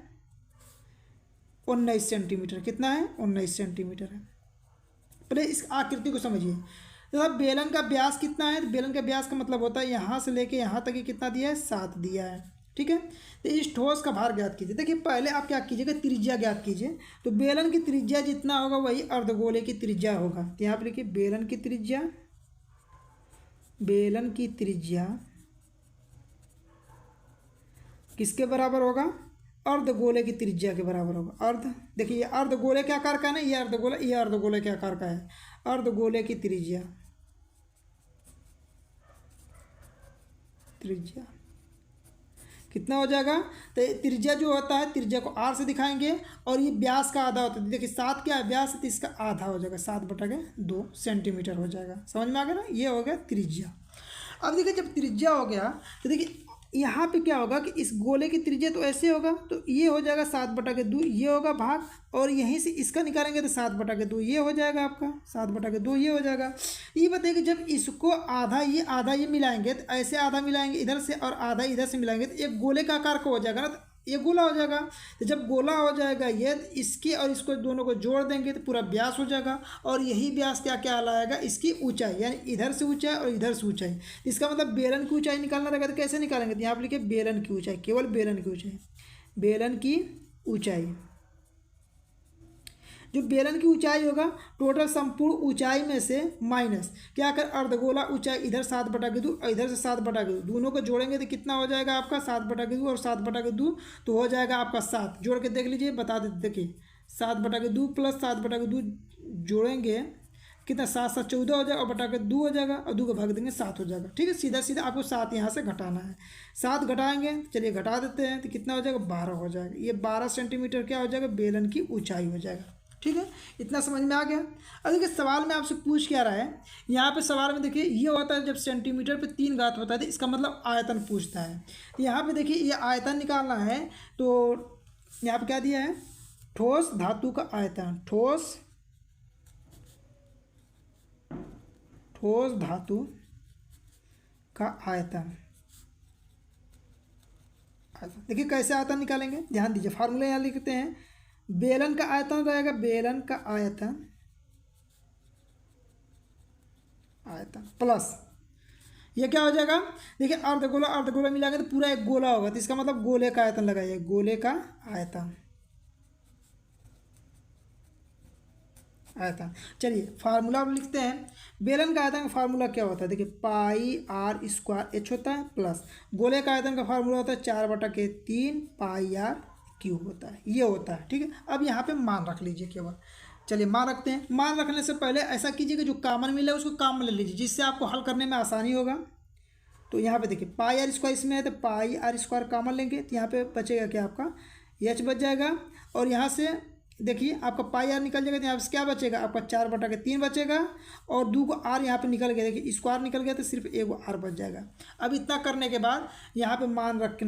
19 सेंटीमीटर। कितना है, 19 सेंटीमीटर है। पहले इस आकृति को समझिए। तो बेलन का व्यास कितना है, बेलन का व्यास का मतलब होता है यहाँ से लेके यहाँ तक कितना दिया है, 7 दिया है। ठीक है, तो इस ठोस का भार ज्ञात कीजिए। देखिए पहले आप क्या कीजिएगा, त्रिज्या ज्ञात कीजिए। तो बेलन की त्रिज्या जितना होगा वही अर्धगोले की त्रिज्या होगा। तो यहाँ पर लिखिए बेलन की त्रिज्या किसके बराबर होगा, अर्धगोले की त्रिज्या के बराबर होगा। देखिए ये अर्धगोले के आकार का है ना, ये अर्धगोले के आकार का है। अर्धगोले की त्रिज्या कितना हो जाएगा, तो त्रिज्या जो होता है, त्रिज्या को r से दिखाएंगे और ये व्यास का आधा होता है। देखिए 7 क्या है व्यास, तो इसका आधा हो जाएगा, 7/2 सेंटीमीटर हो जाएगा। समझ में आ गया ना, ये हो गया त्रिज्या। अब देखिए जब त्रिज्या हो गया तो देखिए यहाँ पे क्या होगा कि इस गोले की त्रिज्या तो ऐसे होगा, तो ये हो जाएगा 7/2, ये होगा भाग, और यहीं से इसका निकालेंगे तो 7/2 ये हो जाएगा आपका, 7/2 ये हो जाएगा। ये बताइए कि जब इसको आधा ये मिलाएंगे तो ऐसे आधा मिलाएंगे इधर से और आधा इधर से मिलाएंगे तो एक गोले का आकार का हो जाएगा ना, तो ये गोला हो जाएगा। तो जब गोला हो जाएगा ये, इसके और इसको दोनों को जोड़ देंगे तो पूरा व्यास हो जाएगा। और यही व्यास क्या कहलाएगा, इसकी ऊंचाई, यानी इधर से ऊंचाई और इधर से ऊंचाई। इसका मतलब बेलन की ऊंचाई निकालना रहेगा। तो कैसे निकालेंगे, तो यहाँ पर लिखिए बेलन की ऊंचाई, केवल बेलन की ऊंचाई। जो बेलन की ऊंचाई होगा टोटल संपूर्ण ऊंचाई में से माइनस क्या कर, अर्धगोला ऊंचाई इधर 7/2 और इधर से 7/2, दोनों को जोड़ेंगे तो कितना हो जाएगा आपका 7/2 और 7/2 तो हो जाएगा आपका 7। जोड़ के देख लीजिए, बता देते। देखिए 7/2 प्लस 7/2 जोड़ेंगे कितना 7 7 14 हो जाएगा और बटा के 2 हो जाएगा और 2 को भाग देंगे 7 हो जाएगा। ठीक है, सीधा सीधा आपको 7 यहाँ से घटाना है। 7 घटाएंगे, चलिए घटा देते हैं, तो कितना हो जाएगा 12 हो जाएगा। ये 12 सेंटीमीटर क्या हो जाएगा, बेलन की ऊंचाई हो जाएगा। ठीक है, इतना समझ में आ गया। अब देखिए सवाल में आपसे पूछ क्या रहा है, यहाँ पे सवाल में देखिए ये होता है जब सेंटीमीटर पे 3 घात होता है तो इसका मतलब आयतन पूछता है। तो यहाँ पे देखिए ये आयतन निकालना है, तो यहाँ पे क्या दिया है, ठोस धातु का आयतन, ठोस धातु का आयतन। देखिए कैसे आयतन निकालेंगे, ध्यान दीजिए, फार्मूला यहाँ लिखते हैं। बेलन का आयतन रहेगा, बेलन का आयतन प्लस ये क्या हो जाएगा, देखिए अर्धगोला मिलाएंगे तो पूरा एक गोला होगा, तो इसका मतलब गोले का आयतन लगाइए, गोले का आयतन। चलिए फार्मूला लिखते हैं। बेलन का आयतन का फार्मूला क्या होता है, देखिए पाई आर स्क्वायर एच होता है, प्लस गोले का आयतन का फार्मूला होता है 4/3 पाई आर क्यूब होता है, ये होता है। ठीक है, अब यहाँ पे मान रख लीजिए केवल। चलिए मान रखते हैं। मान रखने से पहले ऐसा कीजिए कि जो कॉमन मिला है उसको कॉमन ले लीजिए, जिससे आपको हल करने में आसानी होगा। तो यहाँ पे देखिए पाई आर स्क्वायर इसमें है, तो पाई आर स्क्वायर कॉमन लेंगे, तो यहाँ पे बचेगा क्या, आपका एच बच जाएगा। और यहाँ से देखिए आपका पाई आर निकल जाएगा, तो यहाँ से क्या बचेगा, आपका 4/3 बचेगा, और 2 को आर यहाँ पे निकल गया, देखिए स्क्वायर निकल गया, तो सिर्फ 1 आर बच जाएगा। अब इतना करने के बाद यहाँ पे मान रख के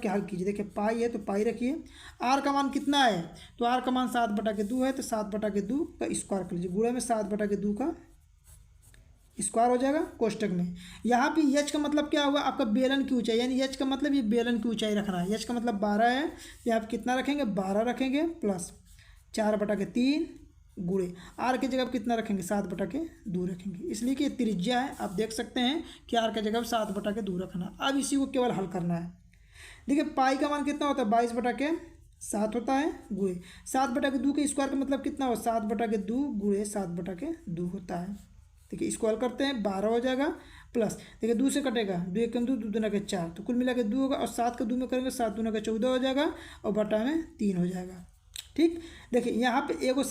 हल कीजिए। देखिए पाई है तो पाई रखिए, आर का मान कितना है, तो आर का मान 7/2 है, तो 7/2 का स्क्वायर कर लीजिए, गुणे में 7/2 का स्क्वायर हो जाएगा कोष्टक में। यहाँ पे एच का मतलब क्या हुआ, आपका बेलन की ऊंचाई, यानी एच का मतलब ये बेलन की ऊंचाई रखना है। एच का मतलब 12 है, तो यहाँ पे कितना रखेंगे, 12 रखेंगे, प्लस 4/3 गुणे आर की जगह कितना रखेंगे, 7/2 रखेंगे, इसलिए कि त्रिज्या है। आप देख सकते हैं कि आर की जगह 7/2 रखना। अब इसी को केवल हल करना है। देखिए पाई का मान कितना होता है, 22/7 होता है, गुणे 7/2 के स्क्वायर का मतलब कितना हो, 7/2 गुणे 7/2 होता है। देखिए इसको हल करते हैं, 12 हो जाएगा, प्लस देखिए 2 से कटेगा, 2 × 2 2 दूना के 4, तो कुल मिला के 2 होगा, और 7 का 2 में करेंगे 7 दूना के 14 हो जाएगा, और बटा में 3 हो जाएगा। ठीक, देखिए यहाँ पे 1 को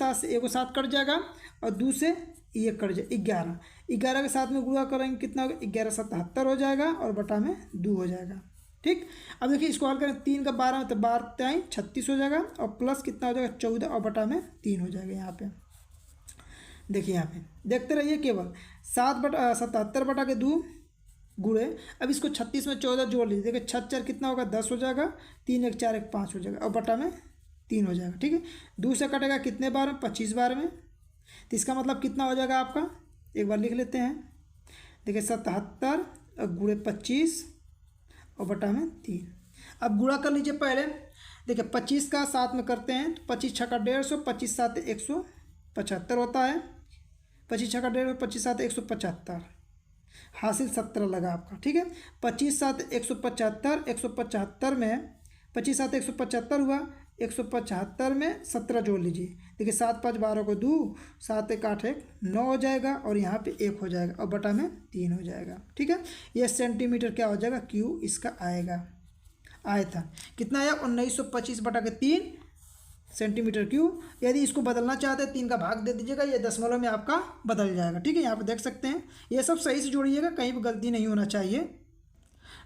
7 कट जाएगा, और 2 से 1 कट जाएगा, 11 के साथ में गुणा करेंगे कितना होगा, 11 77 हो जाएगा, और बटा में 2 हो जाएगा। ठीक, अब देखिए इसको हल करें, 3 का 12 तो 12 36 हो जाएगा, और प्लस कितना हो जाएगा 14, और बटा में 3 हो जाएगा। यहाँ पे देखिए, यहाँ पे देखते रहिए केवल 77/2 गुणे, अब इसको 36 में 14 जोड़ लीजिए, देखिए 6 कितना होगा, 10 हो जाएगा, 3 1 4 1 5 हो जाएगा, और बटा में 3 हो जाएगा। ठीक है, 2 से कटेगा कितने बार में, 25 बार में, तो इसका मतलब कितना हो जाएगा आपका, एक बार लिख लेते हैं। देखिए 77 गुणे 25 और बटा में 3। अब गुणा कर लीजिए पहले। देखिए 25 का 7 में करते हैं, तो 25 × 150, 25 7 175 होता है, 25 × 150, 25 7 175, हासिल 17 लगा आपका। ठीक है, 25 7 175, 175 में 25 7 175 हुआ, 175 में 17 जोड़ लीजिए। देखिए 7 5 12 को 2, 7 1 8 1 9 हो जाएगा, और यहाँ पे 1 हो जाएगा, और बटा में 3 हो जाएगा। ठीक है, ये सेंटीमीटर क्या हो जाएगा, क्यू इसका आएगा। आयतन कितना आया, 1925/3 सेंटीमीटर क्यूब। यदि इसको बदलना चाहते हैं 3 का भाग दे दीजिएगा, ये दशमलव में आपका बदल जाएगा। ठीक है, यहाँ पे देख सकते हैं, ये सब सही से जोड़िएगा, कहीं भी गलती नहीं होना चाहिए।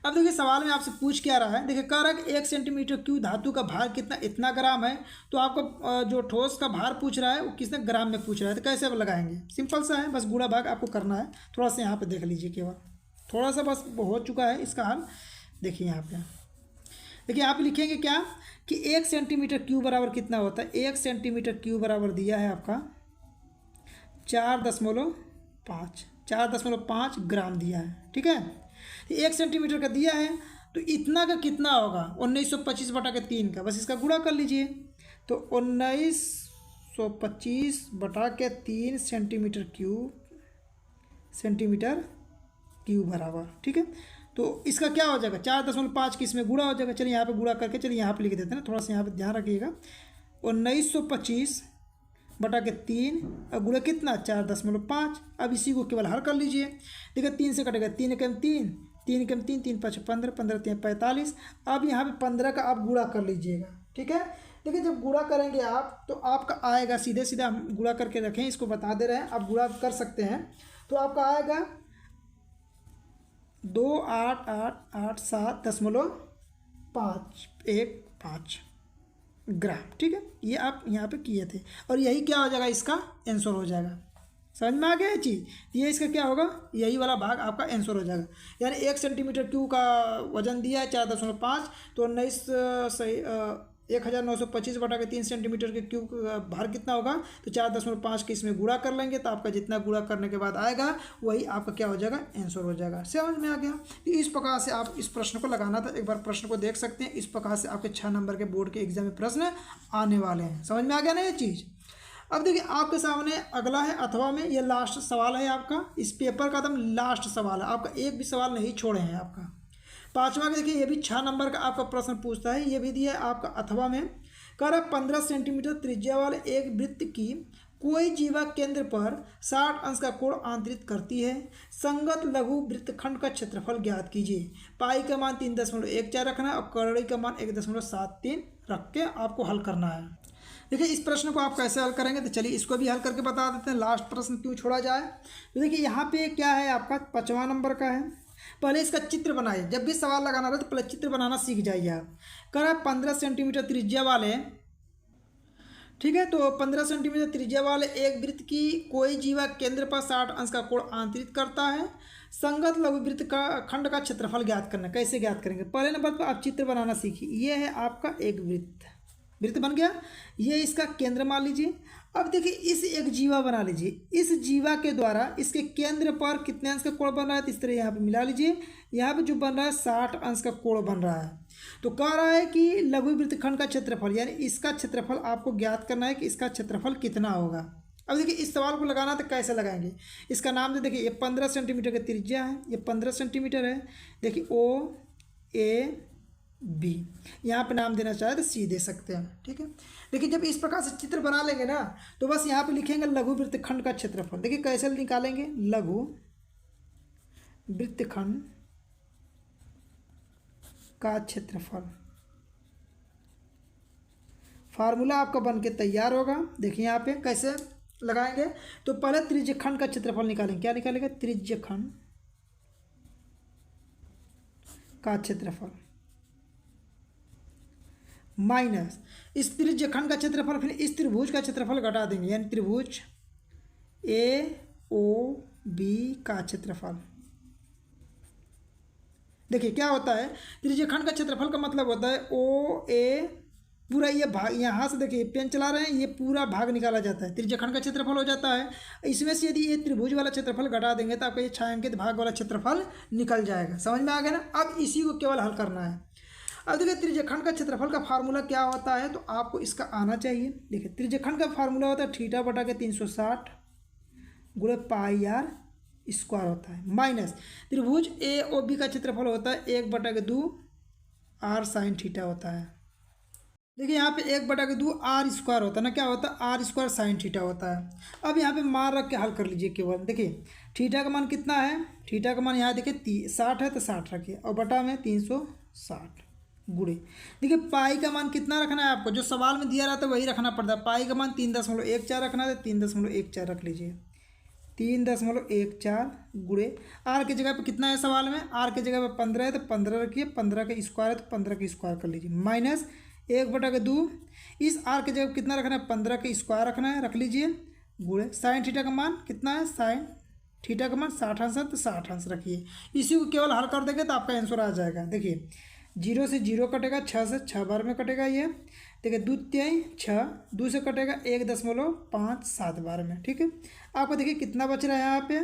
अब देखिए सवाल में आपसे पूछ क्या रहा है, देखिए कह रहा है कि 1 सेंटीमीटर क्यूब धातु का भार कितना, इतना ग्राम है। तो आपको जो ठोस का भार पूछ रहा है वो कितने ग्राम में पूछ रहा है, तो कैसे लगाएंगे, सिंपल सा है, बस गुणा भाग आपको करना है। थोड़ा सा यहाँ पे देख लीजिए, केवल थोड़ा सा बस हो चुका है इसका हल। देखिए यहाँ पे, देखिए यहाँ पे लिखेंगे क्या कि 1 सेंटीमीटर क्यूब बराबर कितना होता है, 1 सेंटीमीटर क्यूब बराबर दिया है आपका 4.5 ग्राम दिया है। ठीक है, 1 सेंटीमीटर का दिया है, तो इतना का कितना होगा, 1925/3 का, बस इसका गुणा कर लीजिए। तो 1925/3 सेंटीमीटर क्यूब बराबर। ठीक है, तो इसका क्या हो जाएगा, 4.5 की इसमें गुणा हो जाएगा। चलिए यहाँ पे गुणा करके, चलिए यहाँ पे लिख देते हैं, थोड़ा सा यहाँ पे ध्यान रखिएगा। 1925/3 और गुणा कितना, 4.5। अब इसी को केवल हल कर लीजिए। देखिए 3 से कटेगा, 3 एकम 3, 3 5 15, 15 3 45। अब यहाँ पे 15 का आप गुणा कर लीजिएगा। ठीक है, देखिए जब गुणा करेंगे आप तो आपका आएगा, सीधे सीधे हम गुणा करके रखें, इसको बता दे रहे हैं, आप गुणा कर सकते हैं। तो आपका आएगा 2888.7.15 ग्राम। ठीक है, ये आप यहाँ पे किए थे और यही क्या हो जाएगा, इसका आंसर हो जाएगा। समझ में आ गया ये चीज़, ये इसका क्या होगा, यही वाला भाग आपका आंसर हो जाएगा। यानी 1 सेंटीमीटर क्यूब का वजन दिया है 4.5, तो 1925/3 सेंटीमीटर के क्यूब भार कितना होगा, तो 4.5 के इसमें गुणा कर लेंगे, तो आपका जितना गुणा करने के बाद आएगा वही आपका क्या हो जाएगा, आंसर हो जाएगा। समझ में आ गया। तो इस प्रकार से आप इस प्रश्न को लगाना था, एक बार प्रश्न को देख सकते हैं। इस प्रकार से आपके 6 नंबर के बोर्ड के एग्जाम में प्रश्न आने वाले हैं। समझ में आ गया ना ये चीज़। अब देखिए आपके सामने अगला है अथवा में, ये लास्ट सवाल है आपका, इस पेपर का एकदम लास्ट सवाल है आपका, एक भी सवाल नहीं छोड़े हैं आपका। 5वां का देखिए, ये भी 6 नंबर का आपका प्रश्न पूछता है, ये भी दिया है आपका अथवा में। कह रहा है 15 सेंटीमीटर त्रिज्या वाले एक वृत्त की कोई जीवा केंद्र पर 60 अंश का कोण आंतरित करती है, संगत लघु वृत्तखंड का क्षेत्रफल ज्ञात कीजिए। पाई का मान 3.14 रखना है और करड़ी का मान 1.73 रख के आपको हल करना है। देखिए इस प्रश्न को आप कैसे हल करेंगे, तो चलिए इसको भी हल करके बता देते हैं, लास्ट प्रश्न क्यों छोड़ा जाए। तो देखिए यहाँ पे क्या है आपका 5वां नंबर का है। पहले इसका चित्र बनाइए, जब भी सवाल लगाना रहे तो पहले चित्र बनाना सीख जाइए आप। कह रहा है 15 सेंटीमीटर त्रिज्या वाले, ठीक है, तो 15 सेंटीमीटर त्रिज्या वाले एक वृत्त की कोई जीवा केंद्र पर 60 अंश का कोण आंतरित करता है, संगत लघु वृत्त का खंड का क्षेत्रफल ज्ञात करना। कैसे ज्ञात करेंगे, पहले नंबर पर आप चित्र बनाना सीखिए। ये है आपका एक वृत्त बन गया, ये इसका केंद्र मान लीजिए। अब देखिए इस एक जीवा बना लीजिए, इस जीवा के द्वारा इसके केंद्र पर कितने अंश का कोण बन रहा है, तो इस तरह यहाँ पे मिला लीजिए। यहाँ पे जो बन रहा है 60 अंश का कोण बन रहा है। तो कह रहा है कि लघु वृत्तखंड का क्षेत्रफल, यानी इसका क्षेत्रफल आपको ज्ञात करना है कि इसका क्षेत्रफल कितना होगा। अब देखिए इस सवाल को लगाना तो कैसे लगाएंगे, इसका नाम तो देखिए, ये 15 सेंटीमीटर का त्रिज्या है, ये 15 सेंटीमीटर है। देखिए OAB, यहाँ पे नाम देना चाहे तो C दे सकते हैं। ठीक है, देखिए जब इस प्रकार से चित्र बना लेंगे ना, तो बस यहाँ पे लिखेंगे लघु वृत्तखंड का क्षेत्रफल। देखिए कैसे निकालेंगे, लघु वृत्तखंड का क्षेत्रफल, फार्मूला आपका बन के तैयार होगा। देखिए यहाँ पे कैसे लगाएंगे, तो पहले त्रिज्यखंड का क्षेत्रफल निकालेंगे। क्या निकालेंगे, त्रिज्यखंड का क्षेत्रफल माइनस इस त्रिज्यखंड का क्षेत्रफल, फिर इस त्रिभुज का क्षेत्रफल घटा देंगे, यानी त्रिभुज AOB का क्षेत्रफल। देखिए क्या होता है, त्रिज्यखंड का क्षेत्रफल का मतलब होता है OA, पूरा ये भाग, यहाँ से देखिए पेन चला रहे हैं, ये पूरा भाग निकाला जाता है, त्रिज्यखंड का क्षेत्रफल हो जाता है। इसमें से यदि ये त्रिभुज वाला क्षेत्रफल घटा देंगे तो आपका ये छायांकित भाग वाला क्षेत्रफल निकल जाएगा। समझ में आ गया ना। अब इसी को केवल हल करना है। अब देखिए त्रिज्यखंड का क्षेत्रफल का फार्मूला क्या होता है, तो आपको इसका आना चाहिए। देखिए त्रिज्यखंड का फार्मूला होता है θ/360 गुणे πr² होता है, माइनस त्रिभुज AOB का क्षेत्रफल होता है 1/2 r sin θ होता है। देखिए यहाँ पे 1/2 r² होता है ना, क्या होता है, r² sin θ होता है। अब यहाँ पे मान रख के हल कर लीजिए केवल। देखिए थीटा का मान कितना है, थीटा का मान यहाँ देखिए 60 है, तो 60 रखिए और बटा में 360 गुणे। देखिए पाई का मान कितना रखना है आपको, जो सवाल में दिया रहता है वही रखना पड़ता है। पाई का मान 3.14 रखना है, तो 3.14 रख लीजिए, 3.14 गुणे आर की जगह पे कितना है सवाल में, आर की जगह पे 15 है, तो 15 रखिए, 15 का स्क्वायर है तो 15 का स्क्वायर कर लीजिए, माइनस 1/2 इस आर की जगह कितना रखना है, 15 का स्क्वायर रखना है, रख लीजिए, गुणे साइन थीटा का मान कितना है, साइन थीटा का मान 60 अंश है, तो 60 अंश रखिए। इसी को केवल हल कर देंगे तो आपका आंसर आ जाएगा। देखिए 0 से 0 कटेगा, 6 से 6 बार में कटेगा ये। देखिए 2 3 6, 2 से कटेगा 1.57 बार में। ठीक है, आपको देखिए कितना बच रहा है यहाँ पे,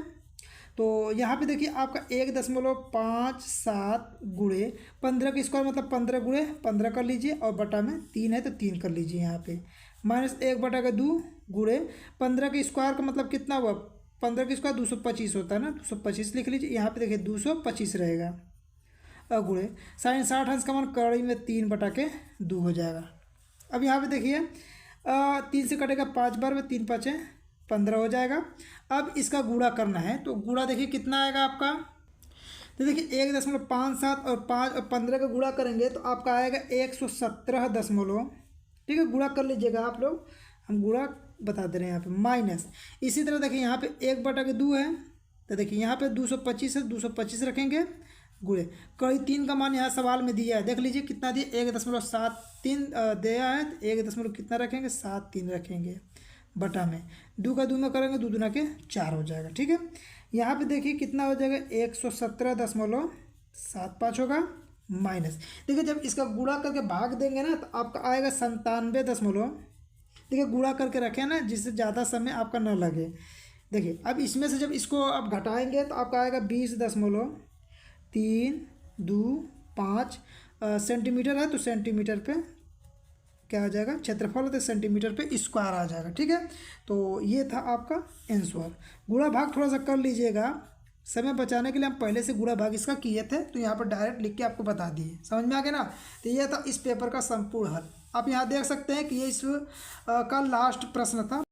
तो यहाँ पे देखिए आपका 1.57 गुणे 15 का स्क्वायर मतलब 15 गुणे 15 कर लीजिए और बटा में 3 है तो 3 कर लीजिए यहाँ पे, माइनस 1/2 गुणे 15 के स्क्वायर का मतलब कितना हुआ, 15 का स्क्वायर 225 होता है ना, 225 लिख लीजिए। यहाँ पे देखिए 225 रहेगा और गुणे साइन 60 अंश का मान कड़ी में 3/2 हो जाएगा। अब यहाँ पे देखिए 3 से कटेगा 5 बार में, 3 5 15 हो जाएगा। अब इसका गुणा करना है, तो गुणा देखिए कितना आएगा आपका, तो देखिए 1.57 और 5 और 15 का गुणा करेंगे तो आपका आएगा 117.5 ठीक है, गुणा कर लीजिएगा आप लोग, हम गुणा बता दे रहे हैं यहाँ पे माइनस। इसी तरह देखिए यहाँ पे 1/2 है, तो देखिए यहाँ पे 225 है, 225 रखेंगे गुणे कड़ी 3 का मान यहाँ सवाल में दिया है, देख लीजिए कितना दिया 1.73 दिया है, तो 1 कितना रखेंगे 7.3 रखेंगे बटा में 2 का 2 में करेंगे 2 दूना के 4 हो जाएगा। ठीक है, यहाँ पे देखिए कितना हो जाएगा 117.75 होगा माइनस। देखिए जब इसका गुणा करके भाग देंगे ना तो आपका आएगा 97 देखिए गुणा करके रखें ना जिससे ज़्यादा समय आपका न लगे। देखिए अब इसमें से जब इसको आप घटाएंगे तो आपका आएगा 20.325 सेंटीमीटर है, तो सेंटीमीटर पे क्या आ जाएगा क्षेत्रफल होता है, सेंटीमीटर पे स्क्वायर आ जाएगा। ठीक है, तो ये था आपका आंसर। गुणा भाग थोड़ा सा कर लीजिएगा, समय बचाने के लिए हम पहले से गुणा भाग इसका किए थे, तो यहाँ पर डायरेक्ट लिख के आपको बता दिए, समझ में आ गया ना। तो ये था इस पेपर का संपूर्ण हल। आप यहाँ देख सकते हैं कि ये इस का लास्ट प्रश्न था।